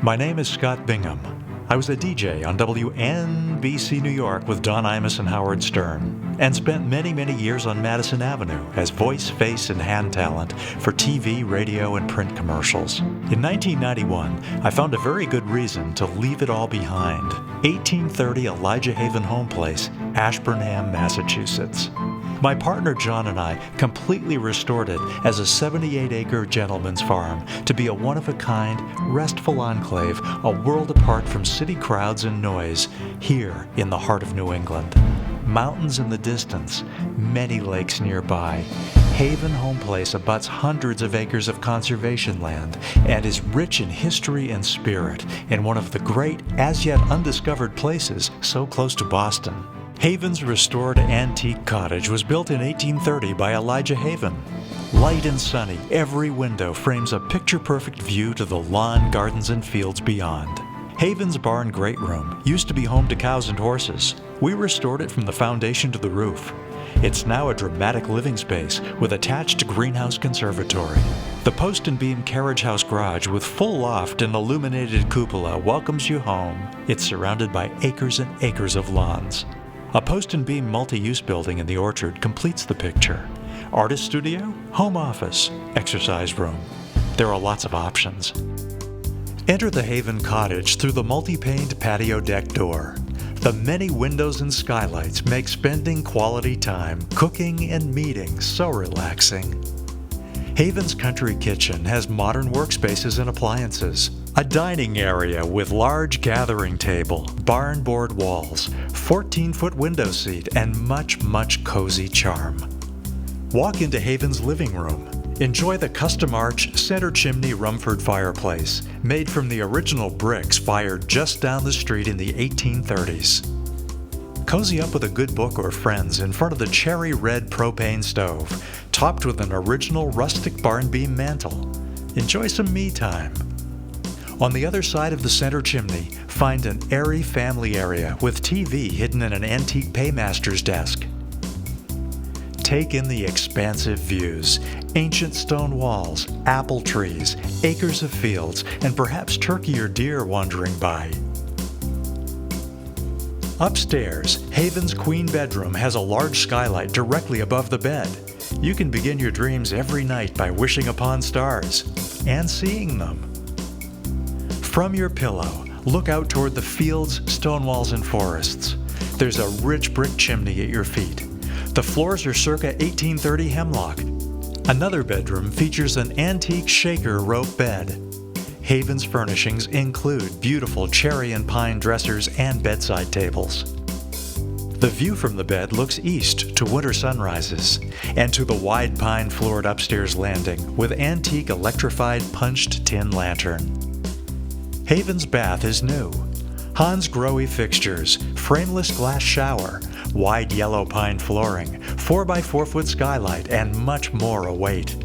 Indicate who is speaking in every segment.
Speaker 1: My name is Scott Bingham. I was a DJ on WNBC New York with Don Imus and Howard Stern, and spent many years on Madison Avenue as voice, face, and hand talent for TV, radio, and print commercials. In 1991, I found a very good reason to leave it all behind. 1830 Elijah Haven Homeplace, Ashburnham, Massachusetts. My partner John and I completely restored it as a 78-acre gentleman's farm to be a one-of-a-kind, restful enclave, a world apart from city crowds and noise, here in the heart of New England. Mountains in the distance, many lakes nearby. Haven Homeplace abuts hundreds of acres of conservation land and is rich in history and spirit in one of the great, as yet undiscovered places so close to Boston. Haven's restored antique cottage was built in 1830 by Elijah Haven. Light and sunny, every window frames a picture-perfect view to the lawn, gardens, and fields beyond. Haven's barn great room used to be home to cows and horses. We restored it from the foundation to the roof. It's now a dramatic living space with attached greenhouse conservatory. The post and beam carriage house garage with full loft and illuminated cupola welcomes you home. It's surrounded by acres and acres of lawns. A post and beam multi-use building in the orchard completes the picture. Artist studio, home office, exercise room. There are lots of options. Enter the Haven Cottage through the multi-paned patio deck door. The many windows and skylights make spending quality time, cooking and meeting so relaxing. Haven's country kitchen has modern workspaces and appliances, a dining area with large gathering table, barn board walls, 14-foot window seat, and much cozy charm. Walk into Haven's living room. Enjoy the custom arch center chimney Rumford fireplace, made from the original bricks fired just down the street in the 1830s. Cozy up with a good book or friends in front of the cherry red propane stove, topped with an original rustic barn beam mantel. Enjoy some me time. On the other side of the center chimney, find an airy family area with TV hidden in an antique paymaster's desk. Take in the expansive views, ancient stone walls, apple trees, acres of fields, and perhaps turkey or deer wandering by. Upstairs, Haven's queen bedroom has a large skylight directly above the bed. You can begin your dreams every night by wishing upon stars and seeing them. From your pillow, look out toward the fields, stone walls, and forests. There's a rich brick chimney at your feet. The floors are circa 1830 hemlock. Another bedroom features an antique shaker rope bed. Haven's furnishings include beautiful cherry and pine dressers and bedside tables. The view from the bed looks east to winter sunrises and to the wide pine-floored upstairs landing with antique electrified punched tin lantern. Haven's bath is new. Hans Grohe fixtures, frameless glass shower, wide yellow pine flooring, 4x4-foot skylight, and much more await.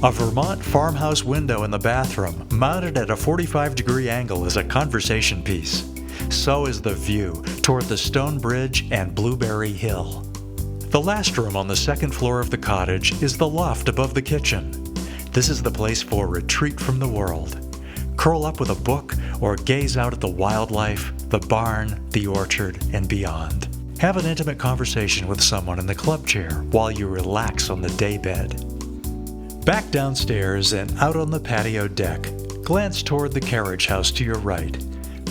Speaker 1: A Vermont farmhouse window in the bathroom, mounted at a 45-degree angle, is a conversation piece. So is the view toward the Stone Bridge and Blueberry Hill. The last room on the second floor of the cottage is the loft above the kitchen. This is the place for retreat from the world. Curl up with a book or gaze out at the wildlife, the barn, the orchard, and beyond. Have an intimate conversation with someone in the club chair while you relax on the daybed. Back downstairs and out on the patio deck, glance toward the carriage house to your right,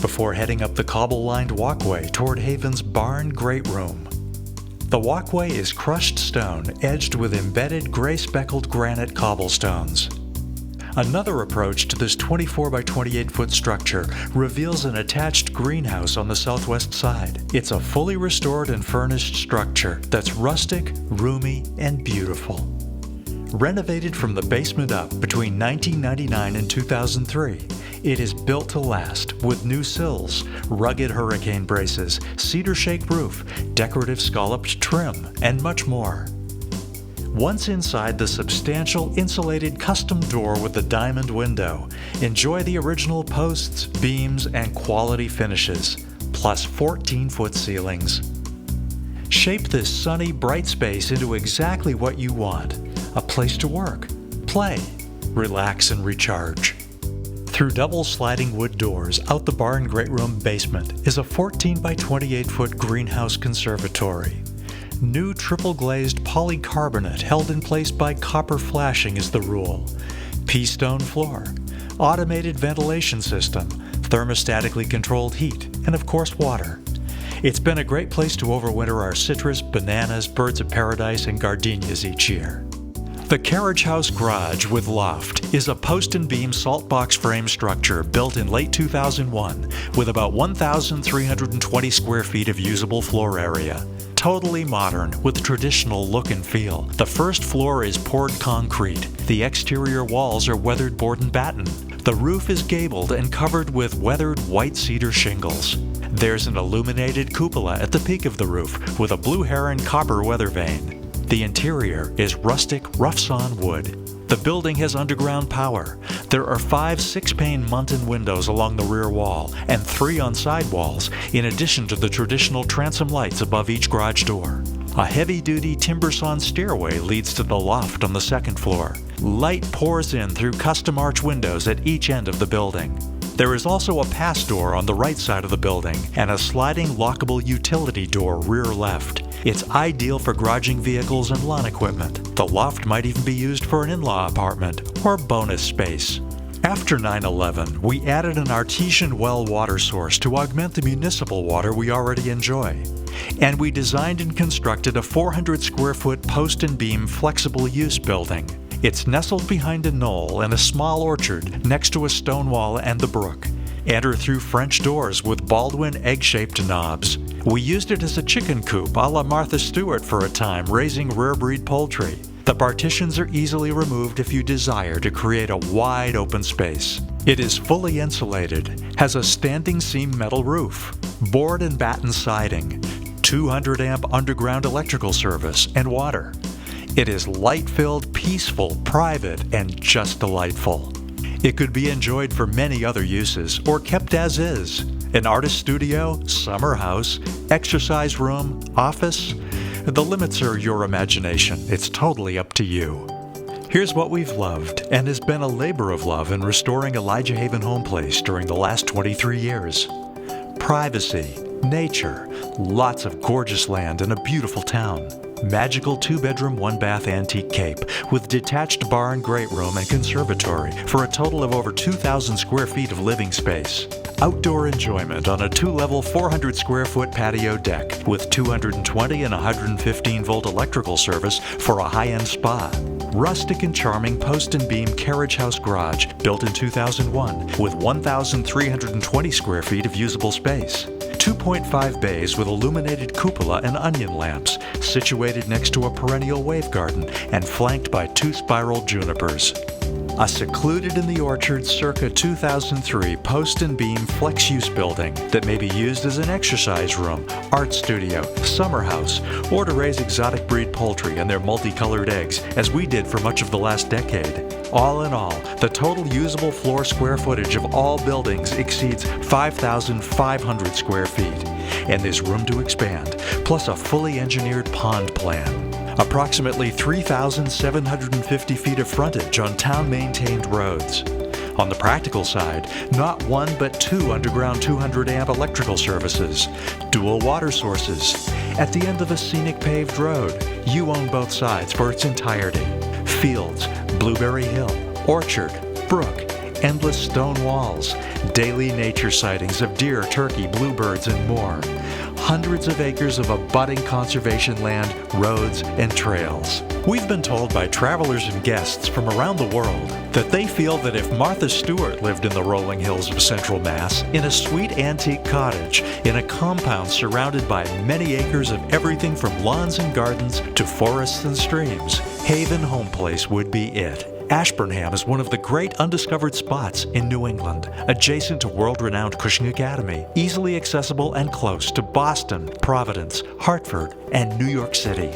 Speaker 1: before heading up the cobble-lined walkway toward Haven's barn great room. The walkway is crushed stone edged with embedded gray-speckled granite cobblestones. Another approach to this 24 by 28 foot structure reveals an attached greenhouse on the southwest side. It's a fully restored and furnished structure that's rustic, roomy, and beautiful. Renovated from the basement up between 1999 and 2003, it is built to last with new sills, rugged hurricane braces, cedar shake roof, decorative scalloped trim, and much more. Once inside the substantial insulated custom door with the diamond window, enjoy the original posts, beams, and quality finishes, plus 14-foot ceilings. Shape this sunny, bright space into exactly what you want: a place to work, play, relax, and recharge. Through double sliding wood doors out the bar and great room basement is a 14 by 28 foot greenhouse conservatory. New triple glazed polycarbonate held in place by copper flashing is the rule. Pea-stone floor, automated ventilation system, thermostatically controlled heat, and of course water. It's been a great place to overwinter our citrus, bananas, birds of paradise, and gardenias each year. The Carriage House Garage with Loft is a post and beam salt box frame structure built in late 2001 with about 1,320 square feet of usable floor area. Totally modern with traditional look and feel. The first floor is poured concrete. The exterior walls are weathered board and batten. The roof is gabled and covered with weathered white cedar shingles. There's an illuminated cupola at the peak of the roof with a blue heron copper weather vane. The interior is rustic, rough-sawn wood. The building has underground power. There are 5 6-pane muntin windows along the rear wall and 3 on side walls, in addition to the traditional transom lights above each garage door. A heavy-duty timber-sawn stairway leads to the loft on the second floor. Light pours in through custom arch windows at each end of the building. There is also a pass door on the right side of the building and a sliding lockable utility door rear left. It's ideal for garaging vehicles and lawn equipment. The loft might even be used for an in-law apartment or bonus space. After 9/11, we added an artesian well water source to augment the municipal water we already enjoy. And we designed and constructed a 400 square foot post and beam flexible use building. It's nestled behind a knoll and a small orchard next to a stone wall and the brook. Enter through French doors with Baldwin egg-shaped knobs. We used it as a chicken coop a la Martha Stewart for a time, raising rare breed poultry. The partitions are easily removed if you desire to create a wide open space. It is fully insulated, has a standing seam metal roof, board and batten siding, 200 amp underground electrical service, and water. It is light-filled, peaceful, private, and just delightful. It could be enjoyed for many other uses or kept as is. An artist studio, summer house, exercise room, office. The limits are your imagination. It's totally up to you. Here's what we've loved and has been a labor of love in restoring Elijah Haven Homeplace during the last 23 years. Privacy, nature, lots of gorgeous land and a beautiful town. Magical 2-bedroom, 1-bath antique cape with detached bar and great room and conservatory for a total of over 2,000 square feet of living space. Outdoor enjoyment on a 2-level 400 square foot patio deck with 220 and 115 volt electrical service for a high-end spa. Rustic and charming post and beam carriage house garage built in 2001 with 1,320 square feet of usable space. 2.5 bays with illuminated cupola and onion lamps, situated next to a perennial wave garden and flanked by 2 spiral junipers. A secluded in the orchard circa 2003 post and beam flex use building that may be used as an exercise room, art studio, summer house, or to raise exotic breed poultry and their multicolored eggs, as we did for much of the last decade. All in all, the total usable floor square footage of all buildings exceeds 5,500 square feet, and there's room to expand, plus a fully engineered pond plan. Approximately 3,750 feet of frontage on town-maintained roads. On the practical side, not 1 but 2 underground 200 amp electrical services, dual water sources. At the end of a scenic paved road, you own both sides for its entirety. Fields, Blueberry Hill, orchard, brook, endless stone walls, daily nature sightings of deer, turkey, bluebirds, and more. Hundreds of acres of abutting conservation land, roads, and trails. We've been told by travelers and guests from around the world that they feel that if Martha Stewart lived in the rolling hills of Central Mass, in a sweet antique cottage, in a compound surrounded by many acres of everything from lawns and gardens to forests and streams, Haven Homeplace would be it. Ashburnham is one of the great undiscovered spots in New England, adjacent to world-renowned Cushing Academy, easily accessible and close to Boston, Providence, Hartford, and New York City.